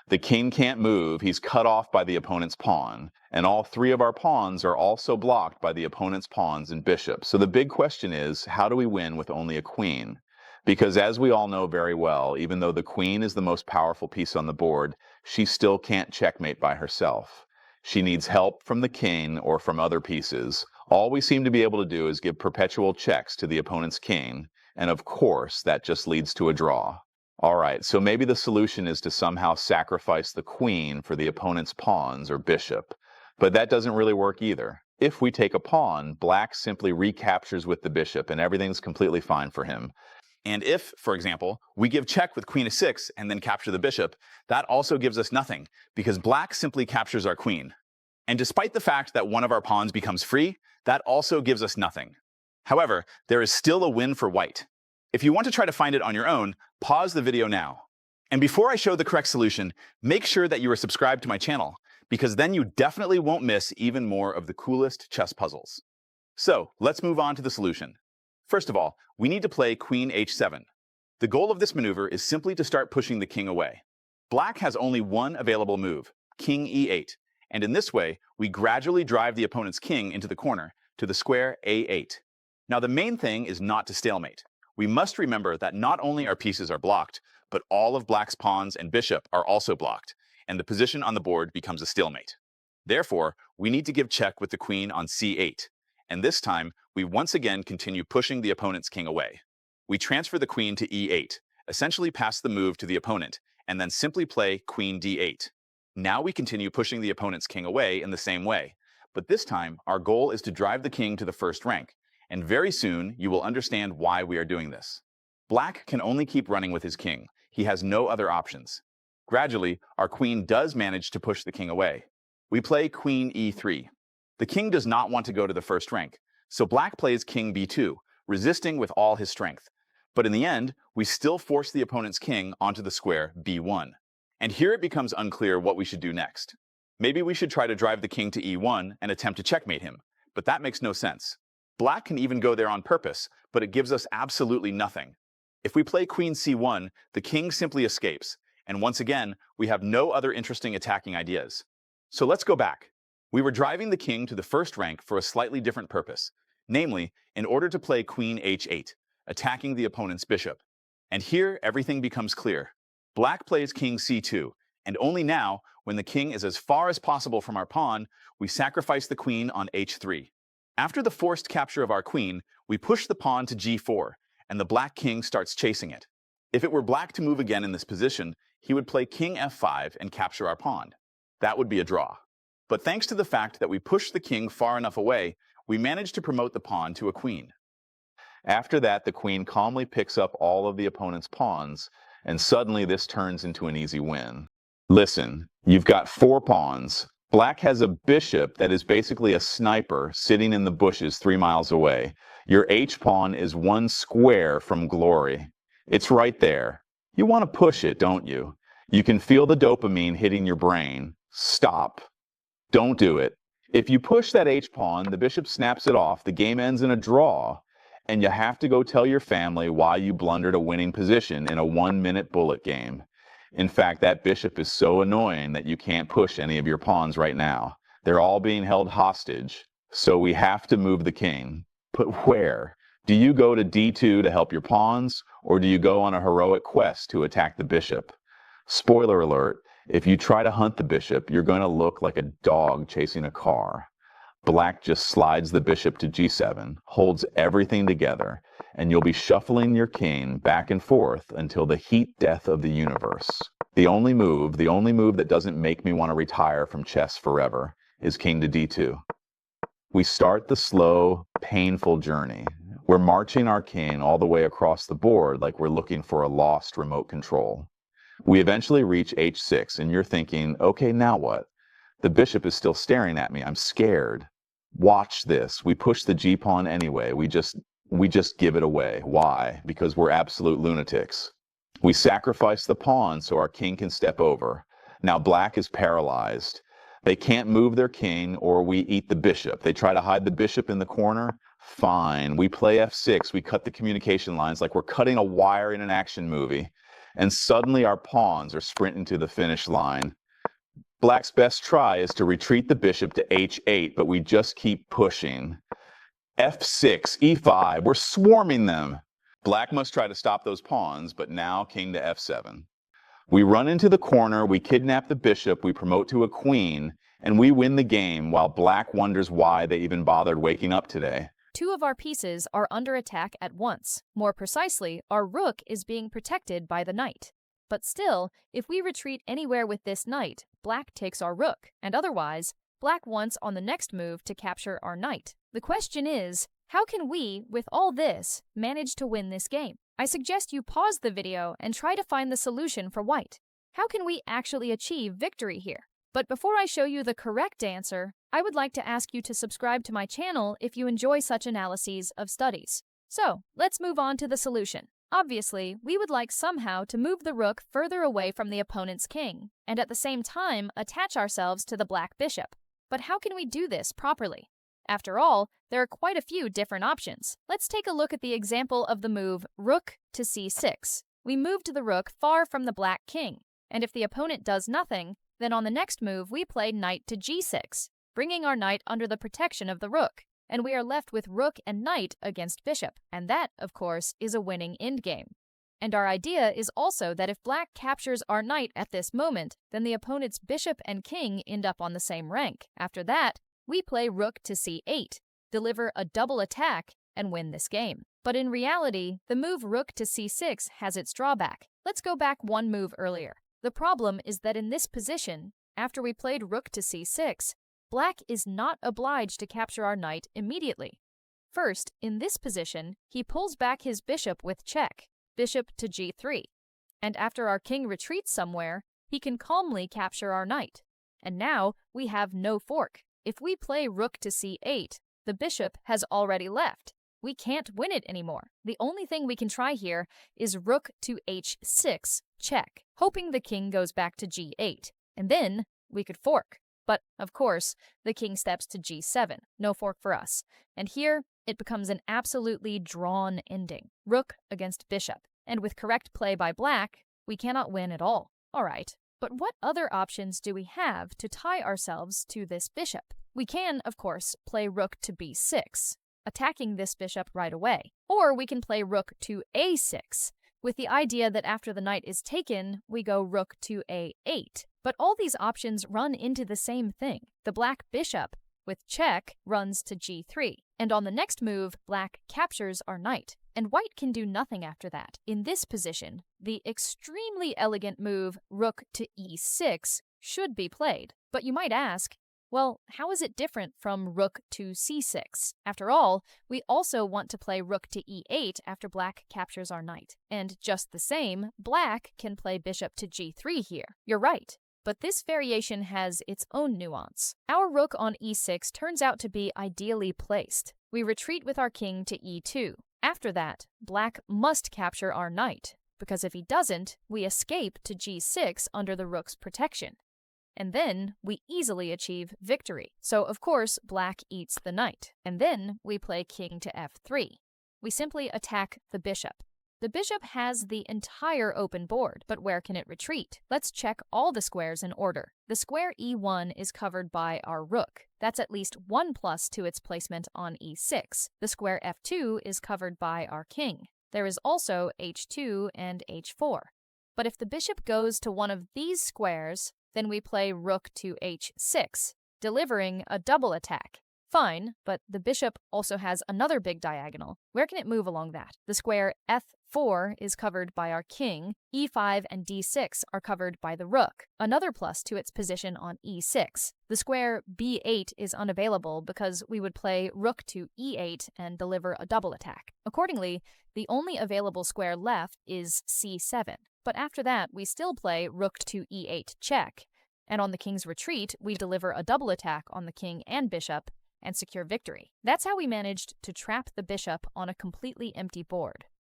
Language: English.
The king can't move, he's cut off by the opponent's pawn, and all three of our pawns are also blocked by the opponent's pawns and bishop. So the big question is, how do we win with only a queen? Because as we all know very well, even though the queen is the most powerful piece on the board, she still can't checkmate by herself. She needs help from the king or from other pieces. All we seem to be able to do is give perpetual checks to the opponent's king, and of course, that just leads to a draw. All right, so maybe the solution is to somehow sacrifice the queen for the opponent's pawns or bishop. But that doesn't really work either. If we take a pawn, black simply recaptures with the bishop and everything's completely fine for him. And if, for example, we give check with queen a6 and then capture the bishop, that also gives us nothing, because black simply captures our queen. And despite the fact that one of our pawns becomes free, that also gives us nothing. However, there is still a win for white. If you want to try to find it on your own, pause the video now. And before I show the correct solution, make sure that you are subscribed to my channel, because then you definitely won't miss even more of the coolest chess puzzles. So let's move on to the solution. First of all, we need to play queen h7. The goal of this maneuver is simply to start pushing the king away. Black has only one available move, king e8, and in this way, we gradually drive the opponent's king into the corner to the square a8. Now the main thing is not to stalemate. We must remember that not only our pieces are blocked, but all of black's pawns and bishop are also blocked, and the position on the board becomes a stalemate. Therefore, we need to give check with the queen on c8, and this time, we once again continue pushing the opponent's king away. We transfer the queen to e8, essentially pass the move to the opponent, and then simply play queen d8. Now we continue pushing the opponent's king away in the same way, but this time, our goal is to drive the king to the first rank, and very soon you will understand why we are doing this. Black can only keep running with his king. He has no other options. Gradually, our queen does manage to push the king away. We play queen e3. The king does not want to go to the first rank, so black plays king b2, resisting with all his strength. But in the end, we still force the opponent's king onto the square b1. And here it becomes unclear what we should do next. Maybe we should try to drive the king to e1 and attempt to checkmate him, but that makes no sense. Black can even go there on purpose, but it gives us absolutely nothing. If we play queen c1, the king simply escapes, and once again, we have no other interesting attacking ideas. So let's go back. We were driving the king to the first rank for a slightly different purpose, namely, in order to play queen h8, attacking the opponent's bishop. And here, everything becomes clear. Black plays king c2, and only now, when the king is as far as possible from our pawn, we sacrifice the queen on h3. After the forced capture of our queen, we push the pawn to g4, and the black king starts chasing it. If it were black to move again in this position, he would play king f5 and capture our pawn. That would be a draw. But thanks to the fact that we pushed the king far enough away, we managed to promote the pawn to a queen. After that, the queen calmly picks up all of the opponent's pawns, and suddenly this turns into an easy win. Listen, you've got 4 pawns. Black has a bishop that is basically a sniper sitting in the bushes 3 miles away. Your h-pawn is 1 square from glory. It's right there. You want to push it, don't you? You can feel the dopamine hitting your brain. Stop. Don't do it. If you push that h-pawn, the bishop snaps it off, the game ends in a draw, and you have to go tell your family why you blundered a winning position in a 1-minute bullet game. In fact, that bishop is so annoying that you can't push any of your pawns right now. They're all being held hostage, so we have to move the king. But where? Do you go to d2 to help your pawns, or do you go on a heroic quest to attack the bishop? Spoiler alert, if you try to hunt the bishop, you're going to look like a dog chasing a car. Black just slides the bishop to g7, holds everything together, and you'll be shuffling your king back and forth until the heat death of the universe. The only move that doesn't make me want to retire from chess forever, is king to d2. We start the slow, painful journey. We're marching our king all the way across the board like we're looking for a lost remote control. We eventually reach h6, and you're thinking, okay, now what? The bishop is still staring at me. I'm scared. Watch this. We push the g-pawn anyway. We just give it away. Why? Because we're absolute lunatics. We sacrifice the pawn so our king can step over. Now black is paralyzed. They can't move their king, or we eat the bishop. They try to hide the bishop in the corner. Fine. We play f6. We cut the communication lines like we're cutting a wire in an action movie. and suddenly our pawns are sprinting to the finish line. Black's best try is to retreat the bishop to h8, but we just keep pushing. f6, e5, we're swarming them. Black must try to stop those pawns, but now king to f7. We run into the corner, we kidnap the bishop, we promote to a queen, and we win the game while Black wonders why they even bothered waking up today. Two of our pieces are under attack at once. More precisely, our rook is being protected by the knight. But still, if we retreat anywhere with this knight, Black takes our rook, and otherwise, Black wants on the next move to capture our knight. The question is, how can we, with all this, manage to win this game? I suggest you pause the video and try to find the solution for White. How can we actually achieve victory here? But before I show you the correct answer, I would like to ask you to subscribe to my channel if you enjoy such analyses of studies. So, let's move on to the solution. Obviously, we would like somehow to move the rook further away from the opponent's king, and at the same time attach ourselves to the black bishop. But how can we do this properly? After all, there are quite a few different options. Let's take a look at the example of the move rook to c6. We moved the rook far from the black king, and if the opponent does nothing, then on the next move we play knight to g6, bringing our knight under the protection of the rook, and we are left with rook and knight against bishop, and that, of course, is a winning endgame. And our idea is also that if black captures our knight at this moment, then the opponent's bishop and king end up on the same rank. After that, we play rook to c8, deliver a double attack, and win this game. But in reality, the move rook to c6 has its drawback. Let's go back one move earlier. The problem is that in this position, after we played rook to c6, Black is not obliged to capture our knight immediately. First, in this position, he pulls back his bishop with check, bishop to g3, and after our king retreats somewhere, he can calmly capture our knight. And now we have no fork. If we play rook to c8, the bishop has already left. We can't win it anymore. The only thing we can try here is rook to h6, check, hoping the king goes back to g8, and then we could fork. But, of course, the king steps to g7, no fork for us. And here, it becomes an absolutely drawn ending. Rook against bishop. And with correct play by black, we cannot win at all. Alright, but what other options do we have to tie ourselves to this bishop? We can, of course, play rook to b6, attacking this bishop right away. Or we can play rook to a6, with the idea that after the knight is taken, we go rook to a8. But all these options run into the same thing. The black bishop, with check, runs to g3, and on the next move, black captures our knight, and white can do nothing after that. In this position, the extremely elegant move rook to e6 should be played. But you might ask, well, how is it different from rook to c6? After all, we also want to play rook to e8 after black captures our knight. And just the same, black can play bishop to g3 here. You're right. But this variation has its own nuance. Our rook on e6 turns out to be ideally placed. We retreat with our king to e2. After that, black must capture our knight, because if he doesn't, we escape to g6 under the rook's protection. And then we easily achieve victory. So, of course, black eats the knight. And then we play king to f3. We simply attack the bishop. The bishop has the entire open board, but where can it retreat? Let's check all the squares in order. The square e1 is covered by our rook. That's at least 1 plus to its placement on e6. The square f2 is covered by our king. There is also h2 and h4. But if the bishop goes to one of these squares, then we play rook to h6, delivering a double attack. Fine, but the bishop also has another big diagonal. Where can it move along that? The square f4 is covered by our king, e5 and d6 are covered by the rook, another plus to its position on e6. The square b8 is unavailable because we would play rook to e8 and deliver a double attack. Accordingly, the only available square left is c7. But after that, we still play rook to e8 check, and on the king's retreat, we deliver a double attack on the king and bishop and secure victory. That's how we managed to trap the bishop on a completely empty board.